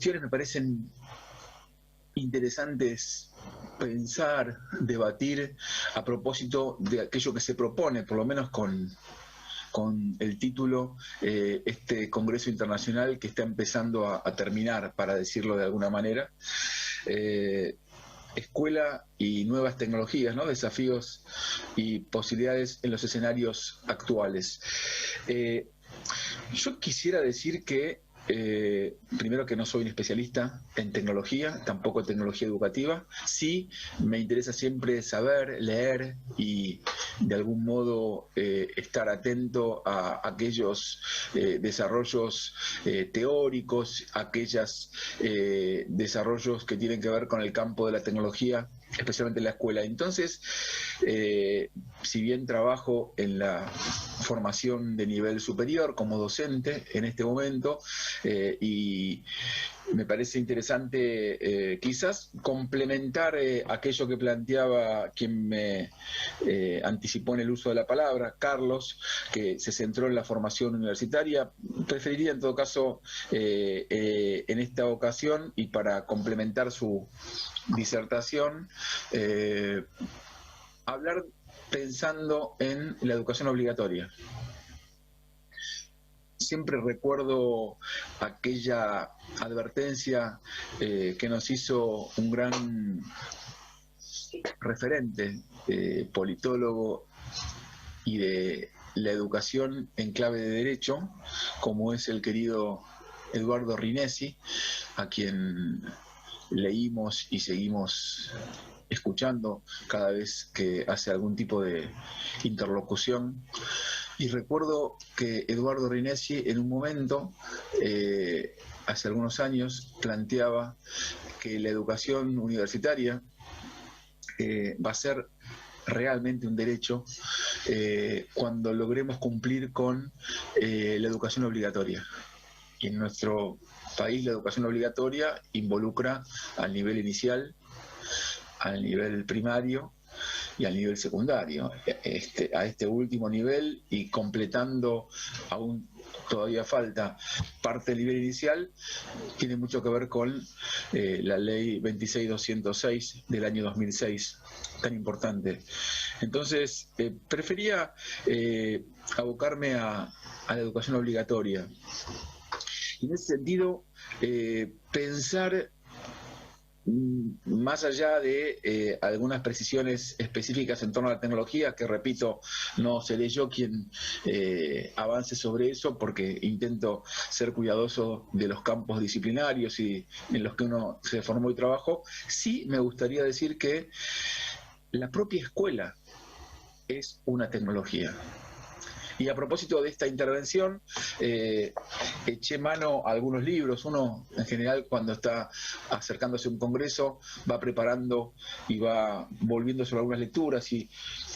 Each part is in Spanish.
cuestiones me parecen interesantes pensar, debatir a propósito de aquello que se propone, por lo menos con el título, este Congreso Internacional que está empezando a terminar, para decirlo de alguna manera. Escuela y nuevas tecnologías, ¿no? Desafíos y posibilidades en los escenarios actuales. Yo quisiera decir que primero que no soy un especialista en tecnología, tampoco en tecnología educativa. Sí, me interesa siempre saber, leer y de algún modo estar atento a aquellos desarrollos teóricos, aquellos desarrollos que tienen que ver con el campo de la tecnología, especialmente en la escuela. Entonces, si bien trabajo en la formación de nivel superior como docente en este momento, y me parece interesante quizás complementar aquello que planteaba quien me anticipó en el uso de la palabra, Carlos, que se centró en la formación universitaria. Preferiría en todo caso en esta ocasión, y para complementar su disertación, hablar pensando en la educación obligatoria. Siempre recuerdo aquella advertencia que nos hizo un gran referente, politólogo y de la educación en clave de derecho, como es el querido Eduardo Rinesi, a quien leímos y seguimos escuchando cada vez que hace algún tipo de interlocución. Y recuerdo que Eduardo Rinesi en un momento, hace algunos años, planteaba que la educación universitaria va a ser realmente un derecho cuando logremos cumplir con la educación obligatoria. Y en nuestro país la educación obligatoria involucra al nivel inicial, al nivel primario y al nivel secundario. A este último nivel, y completando, aún todavía falta parte del nivel inicial, tiene mucho que ver con la ley 26206 del año 2006, tan importante. Entonces, prefería abocarme a la educación obligatoria. Y en ese sentido, pensar más allá de algunas precisiones específicas en torno a la tecnología, que repito, no seré yo quien avance sobre eso, porque intento ser cuidadoso de los campos disciplinarios y en los que uno se formó y trabajó. Sí me gustaría decir que la propia escuela es una tecnología. Y a propósito de esta intervención, eché mano a algunos libros. Uno, en general, cuando está acercándose a un congreso, va preparando y va volviendo sobre algunas lecturas. Y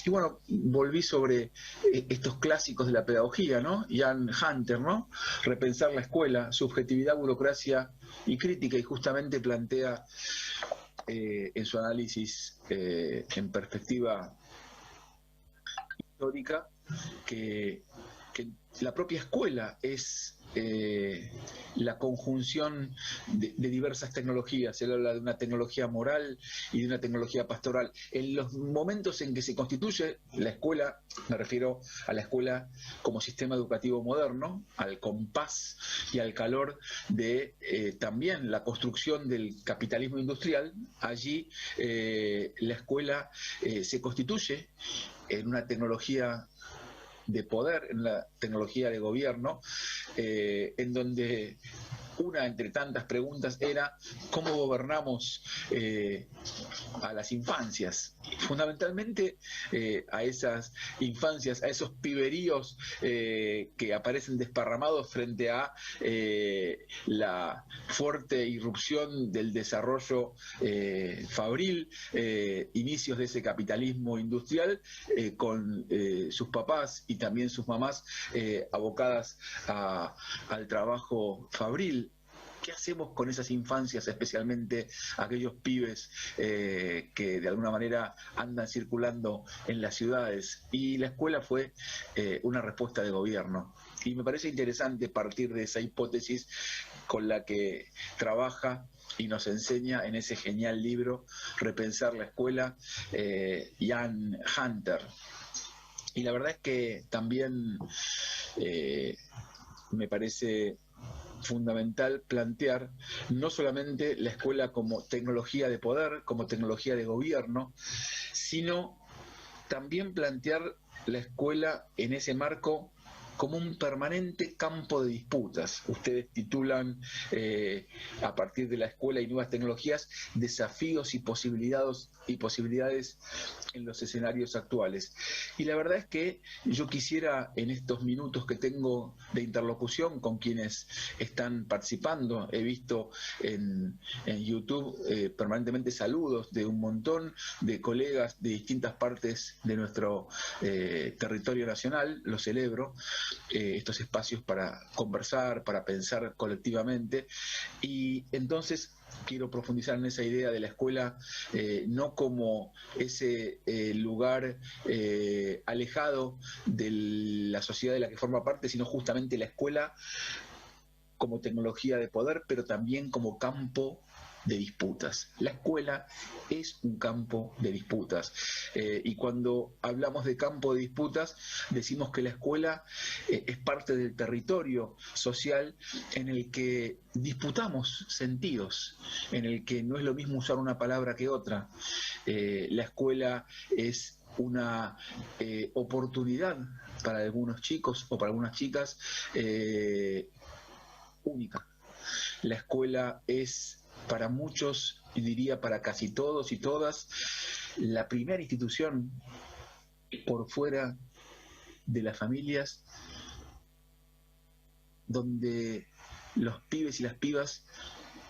bueno, volví sobre estos clásicos de la pedagogía, ¿no? Ian Hunter, ¿no? Repensar la escuela, subjetividad, burocracia y crítica. Y justamente plantea en su análisis en perspectiva histórica, que la propia escuela es la conjunción de diversas tecnologías. Él habla de una tecnología moral y de una tecnología pastoral. En los momentos en que se constituye la escuela, me refiero a la escuela como sistema educativo moderno, al compás y al calor de también la construcción del capitalismo industrial. Allí la escuela se constituye en una tecnología de poder, en la tecnología de gobierno, en donde una entre tantas preguntas era cómo gobernamos a las infancias, fundamentalmente a esas infancias, a esos piberíos que aparecen desparramados frente a la fuerte irrupción del desarrollo fabril, inicios de ese capitalismo industrial, con sus papás y también sus mamás abocadas al trabajo fabril. ¿qué hacemos con esas infancias, especialmente aquellos pibes que de alguna manera andan circulando en las ciudades? Y la escuela fue una respuesta de gobierno. Y me parece interesante partir de esa hipótesis con la que trabaja y nos enseña en ese genial libro Repensar la Escuela, Ian Hunter. Y la verdad es que también me parece fundamental plantear no solamente la escuela como tecnología de poder, como tecnología de gobierno, sino también plantear la escuela en ese marco como un permanente campo de disputas. Ustedes titulan a partir de la escuela y nuevas tecnologías, desafíos y posibilidades en los escenarios actuales. Y la verdad es que yo quisiera, en estos minutos que tengo de interlocución con quienes están participando, he visto en YouTube permanentemente saludos de un montón de colegas de distintas partes de nuestro territorio nacional, lo celebro, estos espacios para conversar, para pensar colectivamente, y entonces quiero profundizar en esa idea de la escuela no como ese lugar alejado de la sociedad de la que forma parte, sino justamente la escuela como tecnología de poder, pero también como campo de disputas. La escuela es un campo de disputas, y cuando hablamos de campo de disputas decimos que la escuela es parte del territorio social en el que disputamos sentidos, en el que no es lo mismo usar una palabra que otra. La escuela es una oportunidad para algunos chicos o para algunas chicas única. La escuela es para muchos, y diría para casi todos y todas, la primera institución por fuera de las familias donde los pibes y las pibas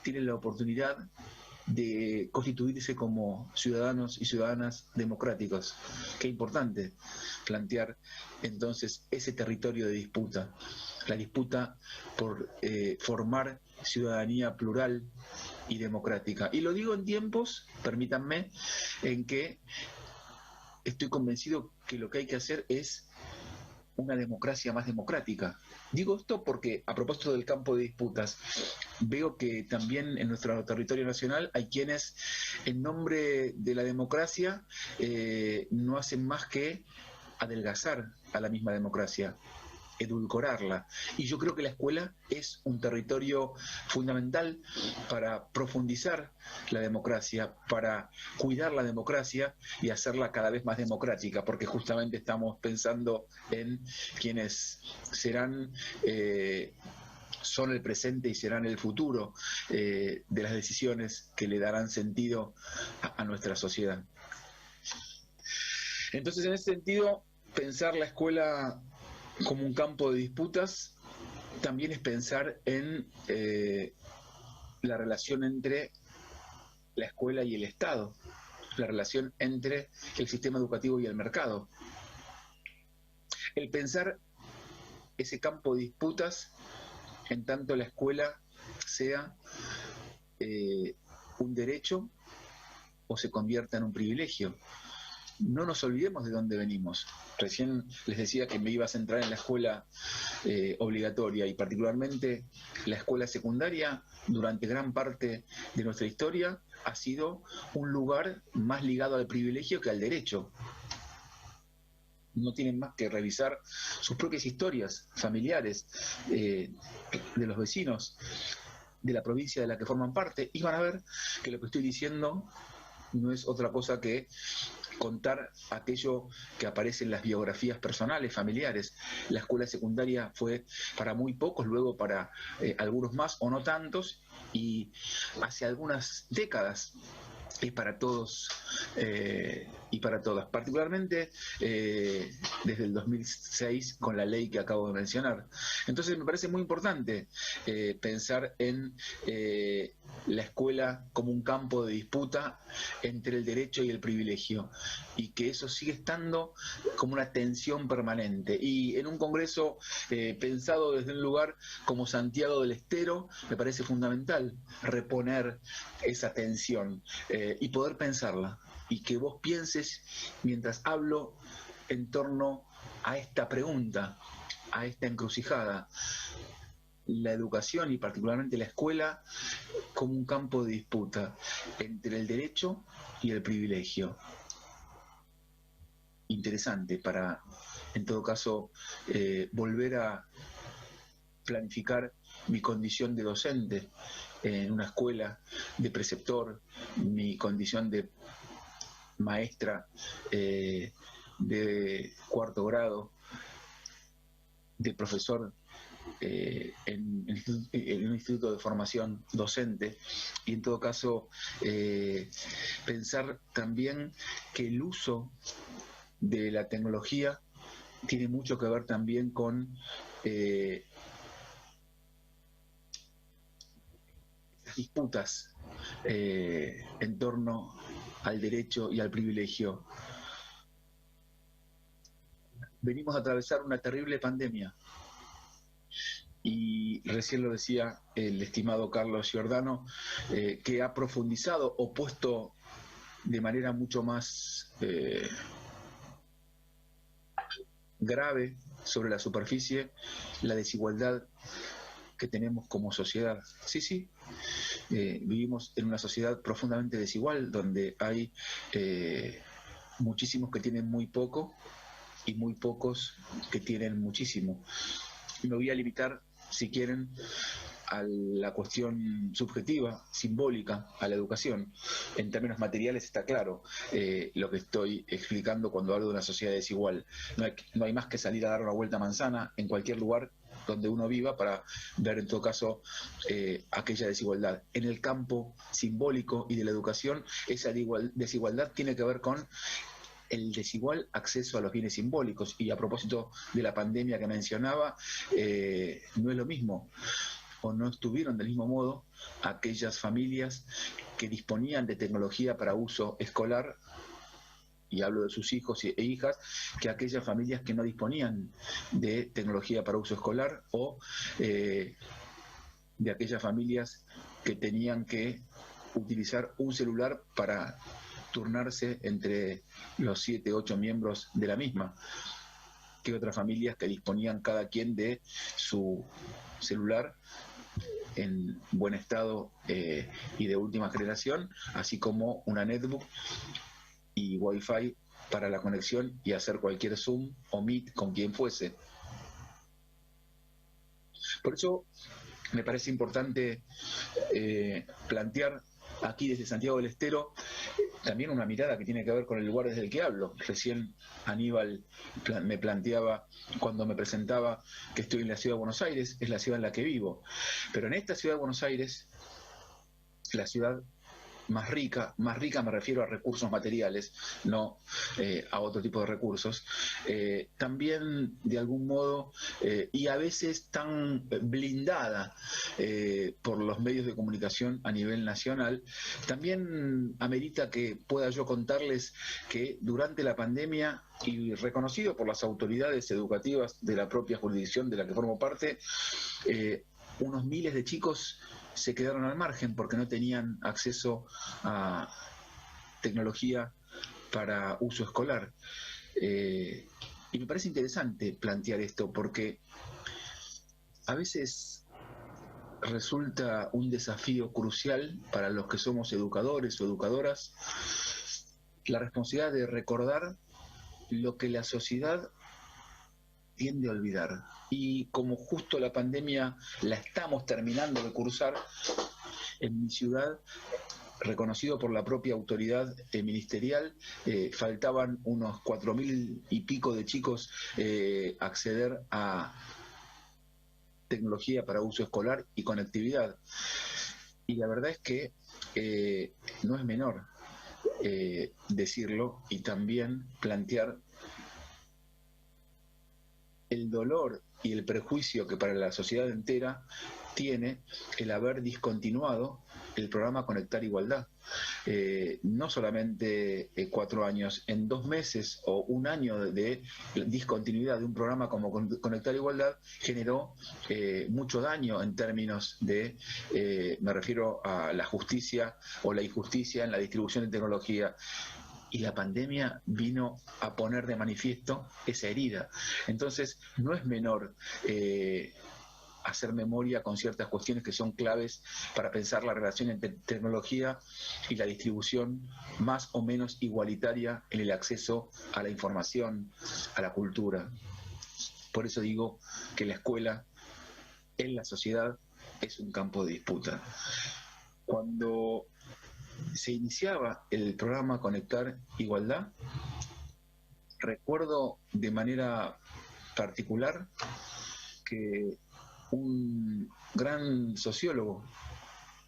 tienen la oportunidad de constituirse como ciudadanos y ciudadanas democráticos. Qué importante plantear entonces ese territorio de disputa, la disputa por formar ciudadanía plural y democrática. Y lo digo en tiempos, permítanme, en que estoy convencido que lo que hay que hacer es una democracia más democrática. Digo esto porque, a propósito del campo de disputas, veo que también en nuestro territorio nacional hay quienes, en nombre de la democracia, no hacen más que adelgazar a la misma democracia, edulcorarla. Y yo creo que la escuela es un territorio fundamental para profundizar la democracia, para cuidar la democracia y hacerla cada vez más democrática, porque justamente estamos pensando en quienes serán son el presente y serán el futuro de las decisiones que le darán sentido a nuestra sociedad. Entonces, en ese sentido, pensar la escuela como un campo de disputas también es pensar en la relación entre la escuela y el Estado, la relación entre el sistema educativo y el mercado. El pensar ese campo de disputas en tanto la escuela sea un derecho o se convierta en un privilegio. No nos olvidemos de dónde venimos. Recién les decía que me iba a centrar en la escuela obligatoria, y particularmente la escuela secundaria durante gran parte de nuestra historia ha sido un lugar más ligado al privilegio que al derecho. No tienen más que revisar sus propias historias familiares, de los vecinos, de la provincia de la que forman parte, y van a ver que lo que estoy diciendo no es otra cosa que contar aquello que aparece en las biografías personales, familiares. La escuela secundaria fue para muy pocos, luego para algunos más o no tantos, y hace algunas décadas es para todos y para todas, particularmente desde el 2006 con la ley que acabo de mencionar. Entonces me parece muy importante pensar en la escuela como un campo de disputa entre el derecho y el privilegio, y que eso sigue estando como una tensión permanente. Y en un Congreso pensado desde un lugar como Santiago del Estero, me parece fundamental reponer esa tensión y poder pensarla, y que vos pienses mientras hablo en torno a esta pregunta, a esta encrucijada: la educación y particularmente la escuela como un campo de disputa entre el derecho y el privilegio. Interesante para, en todo caso, volver a planificar mi condición de docente en una escuela, de preceptor, mi condición de maestra de cuarto grado, de profesor en un instituto de formación docente, y en todo caso pensar también que el uso de la tecnología tiene mucho que ver también con disputas en torno al derecho y al privilegio. Venimos a atravesar una terrible pandemia, y recién lo decía el estimado Carlos Giordano, que ha profundizado o puesto de manera mucho más grave sobre la superficie la desigualdad que tenemos como sociedad. Sí, sí, vivimos en una sociedad profundamente desigual, donde hay muchísimos que tienen muy poco y muy pocos que tienen muchísimo. Y me voy a limitar, si quieren, a la cuestión subjetiva, simbólica, a la educación. En términos materiales está claro lo que estoy explicando cuando hablo de una sociedad desigual. No hay más que salir a dar una vuelta a manzana en cualquier lugar donde uno viva para ver en todo caso aquella desigualdad. En el campo simbólico y de la educación, esa desigualdad tiene que ver con el desigual acceso a los bienes simbólicos. Y a propósito de la pandemia que mencionaba, no es lo mismo, o no estuvieron del mismo modo, aquellas familias que disponían de tecnología para uso escolar, y hablo de sus hijos e hijas, que aquellas familias que no disponían de tecnología para uso escolar, o de aquellas familias que tenían que utilizar un celular para turnarse entre los 7, 8 miembros de la misma, que otras familias que disponían cada quien de su celular en buen estado y de última generación, así como una netbook y wifi para la conexión y hacer cualquier Zoom o Meet con quien fuese. Por eso me parece importante plantear aquí desde Santiago del Estero también una mirada que tiene que ver con el lugar desde el que hablo. Recién Aníbal me planteaba, cuando me presentaba, que estoy en la ciudad de Buenos Aires, es la ciudad en la que vivo. Pero en esta ciudad de Buenos Aires, la ciudad más rica me refiero a recursos materiales, no a otro tipo de recursos, también de algún modo, y a veces tan blindada por los medios de comunicación a nivel nacional, también amerita que pueda yo contarles que durante la pandemia, y reconocido por las autoridades educativas de la propia jurisdicción de la que formo parte, unos miles de chicos se quedaron al margen porque no tenían acceso a tecnología para uso escolar. Y me parece interesante plantear esto porque a veces resulta un desafío crucial para los que somos educadores o educadoras la responsabilidad de recordar lo que la sociedad tiende a olvidar. Y como justo la pandemia la estamos terminando de cursar, en mi ciudad, reconocido por la propia autoridad ministerial, faltaban unos 4.000 y pico de chicos acceder a tecnología para uso escolar y conectividad. Y la verdad es que no es menor. decirlo y también plantear el dolor y el prejuicio que para la sociedad entera tiene el haber discontinuado el programa Conectar Igualdad. No solamente 4 años, en 2 meses o 1 año de discontinuidad de un programa como Conectar Igualdad generó mucho daño en términos de, me refiero a la justicia o la injusticia en la distribución de tecnología. Y la pandemia vino a poner de manifiesto esa herida. Entonces, no es menor hacer memoria con ciertas cuestiones que son claves para pensar la relación entre tecnología y la distribución más o menos igualitaria en el acceso a la información, a la cultura. Por eso digo que la escuela en la sociedad es un campo de disputa. Cuando se iniciaba el programa Conectar Igualdad, recuerdo de manera particular que un gran sociólogo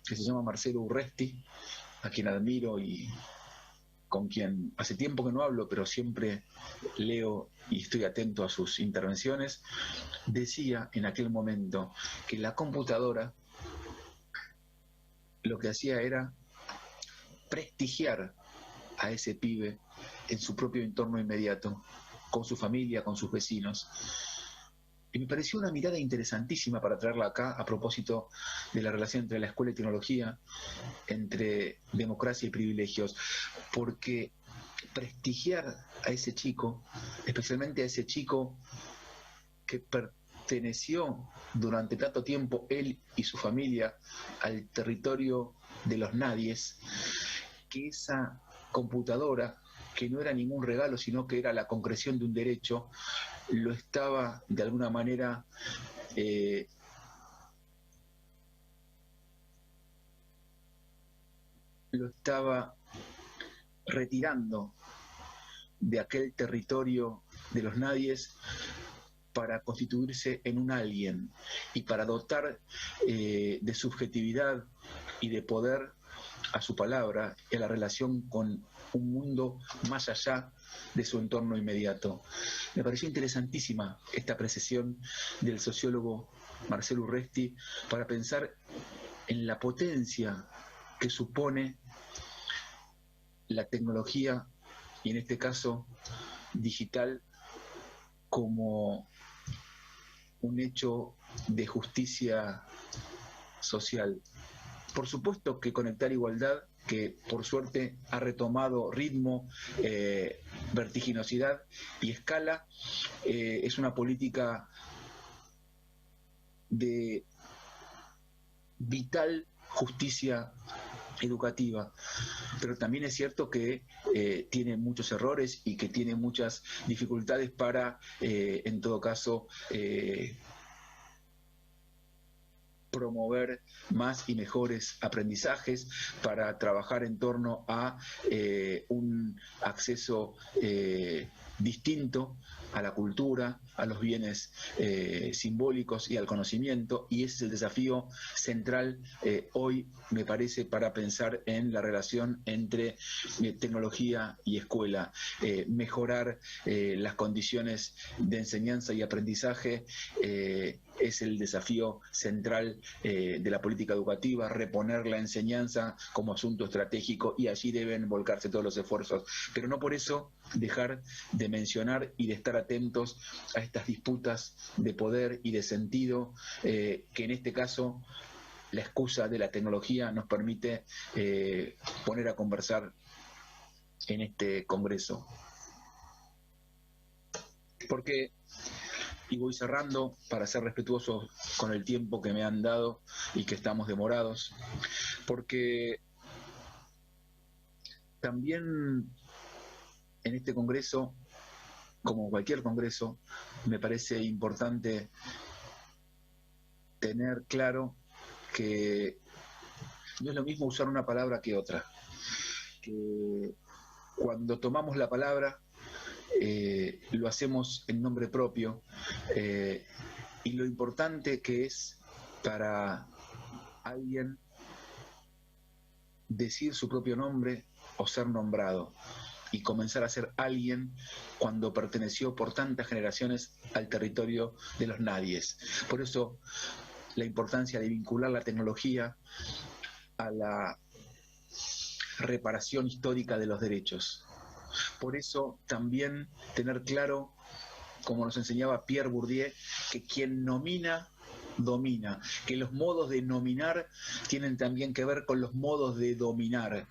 que se llama Marcelo Urresti, a quien admiro y con quien hace tiempo que no hablo, pero siempre leo y estoy atento a sus intervenciones, decía en aquel momento que la computadora lo que hacía era prestigiar a ese pibe en su propio entorno inmediato, con su familia, con sus vecinos. Y me pareció una mirada interesantísima para traerla acá a propósito de la relación entre la escuela y tecnología, entre democracia y privilegios, porque prestigiar a ese chico, especialmente a ese chico que perteneció durante tanto tiempo, él y su familia, al territorio de los nadies, que esa computadora, que no era ningún regalo, sino que era la concreción de un derecho, lo estaba de alguna manera lo estaba retirando de aquel territorio de los nadies para constituirse en un alguien y para dotar de subjetividad y de poder a su palabra y a la relación con un mundo más allá de su entorno inmediato. Me pareció interesantísima esta apreciación del sociólogo Marcelo Urresti para pensar en la potencia que supone la tecnología, y en este caso digital, como un hecho de justicia social. Por supuesto que Conectar Igualdad, que por suerte ha retomado ritmo, vertiginosidad y escala, es una política de vital justicia educativa, pero también es cierto que tiene muchos errores y que tiene muchas dificultades para, en todo caso, promover más y mejores aprendizajes, para trabajar en torno a un acceso distinto a la cultura, a los bienes simbólicos y al conocimiento, y ese es el desafío central hoy, me parece, para pensar en la relación entre tecnología y escuela, mejorar las condiciones de enseñanza y aprendizaje. Es el desafío central de la política educativa, reponer la enseñanza como asunto estratégico, y allí deben volcarse todos los esfuerzos, pero no por eso dejar de mencionar y de estar atentos a estas disputas de poder y de sentido que en este caso la excusa de la tecnología nos permite poner a conversar en este congreso. Porque, y voy cerrando para ser respetuoso con el tiempo que me han dado y que estamos demorados, porque también en este congreso, como cualquier congreso, me parece importante tener claro que no es lo mismo usar una palabra que otra, que cuando tomamos la palabra lo hacemos en nombre propio, y lo importante que es para alguien decir su propio nombre o ser nombrado y comenzar a ser alguien cuando perteneció por tantas generaciones al territorio de los nadies. Por eso la importancia de vincular la tecnología a la reparación histórica de los derechos. Por eso también tener claro, como nos enseñaba Pierre Bourdieu, que quien nomina domina, que los modos de nominar tienen también que ver con los modos de dominar.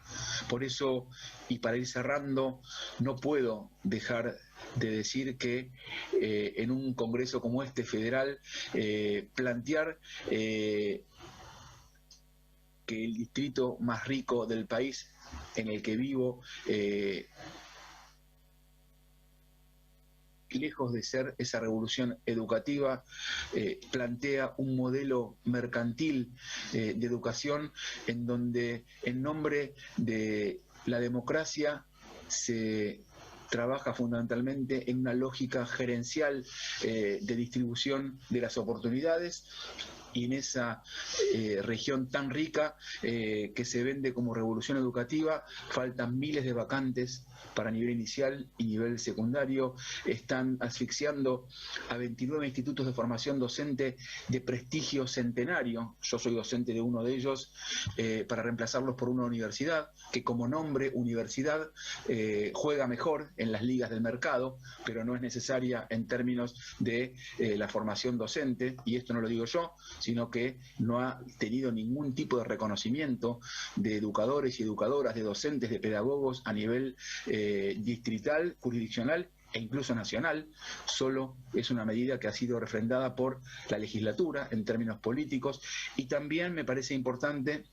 Por eso, y para ir cerrando, no puedo dejar de decir que en un congreso como este federal, plantear que el distrito más rico del país en el que vivo, lejos de ser esa revolución educativa, plantea un modelo mercantil de educación en donde en nombre de la democracia se trabaja fundamentalmente en una lógica gerencial de distribución de las oportunidades, y en esa región tan rica que se vende como revolución educativa, faltan miles de vacantes para nivel inicial y nivel secundario. Están asfixiando a 29 institutos de formación docente de prestigio centenario, yo soy docente de uno de ellos, para reemplazarlos por una universidad que como nombre universidad juega mejor en las ligas del mercado, pero no es necesaria en términos de la formación docente, y esto no lo digo yo, sino que no ha tenido ningún tipo de reconocimiento de educadores y educadoras, de docentes, de pedagogos a nivel distrital, jurisdiccional e incluso nacional. Solo es una medida que ha sido refrendada por la legislatura en términos políticos. Y también me parece importante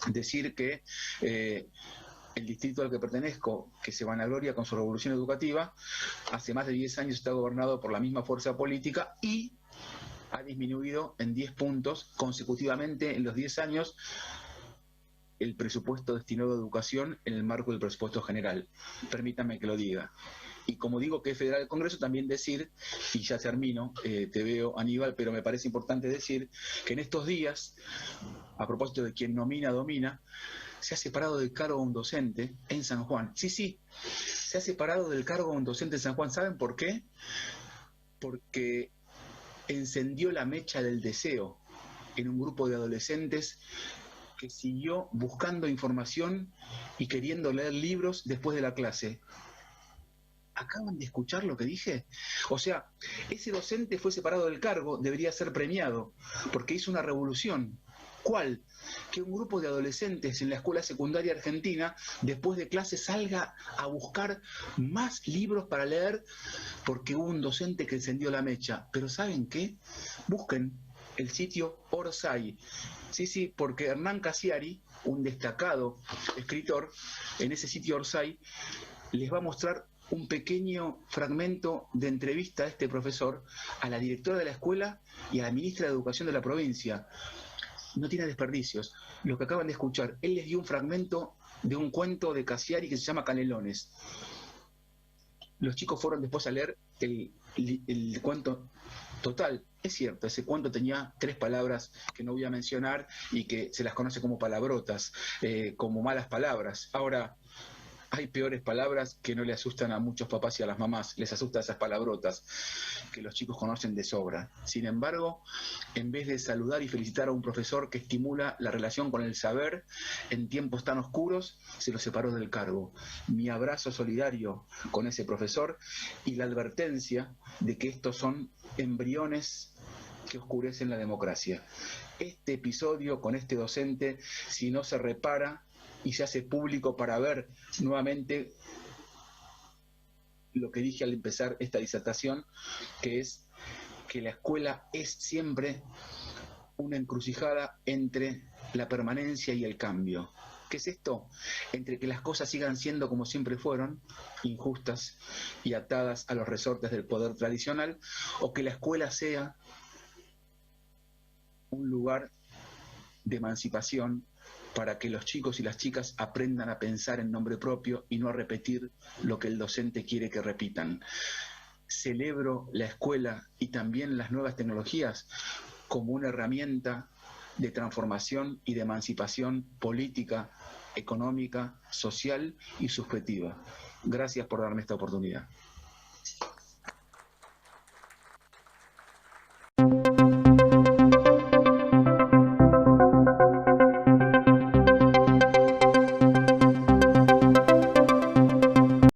decir que el distrito al que pertenezco, que se vanagloria con su revolución educativa, hace más de 10 años está gobernado por la misma fuerza política y ha disminuido en 10 puntos consecutivamente en los 10 años el presupuesto destinado a educación en el marco del presupuesto general. Permítanme que lo diga. Y como digo que es federal el Congreso, también decir, y ya termino, te veo Aníbal, pero me parece importante decir que en estos días, a propósito de quien nomina, domina, se ha separado del cargo a un docente en San Juan. Sí, se ha separado del cargo a un docente en San Juan. ¿Saben por qué? Porque encendió la mecha del deseo en un grupo de adolescentes que siguió buscando información y queriendo leer libros después de la clase. ¿Acaban de escuchar lo que dije? O sea, ese docente fue separado del cargo, debería ser premiado, porque hizo una revolución. ¿Cuál? Que un grupo de adolescentes en la escuela secundaria argentina, después de clase, salga a buscar más libros para leer, porque hubo un docente que encendió la mecha. Pero ¿saben qué? Busquen el sitio Orsay. Sí, porque Hernán Cassiari, un destacado escritor, en ese sitio Orsay, les va a mostrar un pequeño fragmento de entrevista a este profesor, a la directora de la escuela y a la ministra de Educación de la provincia. No tiene desperdicios. Lo que acaban de escuchar, él les dio un fragmento de un cuento de Cassiari que se llama Canelones. Los chicos fueron después a leer el cuento total. Es cierto, ese cuento tenía 3 palabras que no voy a mencionar y que se las conoce como palabrotas, como malas palabras. Ahora, hay peores palabras que no le asustan a muchos papás y a las mamás, les asustan esas palabrotas que los chicos conocen de sobra. Sin embargo, en vez de saludar y felicitar a un profesor que estimula la relación con el saber en tiempos tan oscuros, se lo separó del cargo. Mi abrazo solidario con ese profesor y la advertencia de que estos son embriones que oscurecen la democracia. Este episodio con este docente, si no se repara y se hace público para ver nuevamente lo que dije al empezar esta disertación, que es que la escuela es siempre una encrucijada entre la permanencia y el cambio. ¿Qué es esto? Entre que las cosas sigan siendo como siempre fueron, injustas y atadas a los resortes del poder tradicional, o que la escuela sea un lugar de emancipación para que los chicos y las chicas aprendan a pensar en nombre propio y no a repetir lo que el docente quiere que repitan. Celebro la escuela y también las nuevas tecnologías como una herramienta de transformación y de emancipación política económica, social y subjetiva. Gracias por darme esta oportunidad.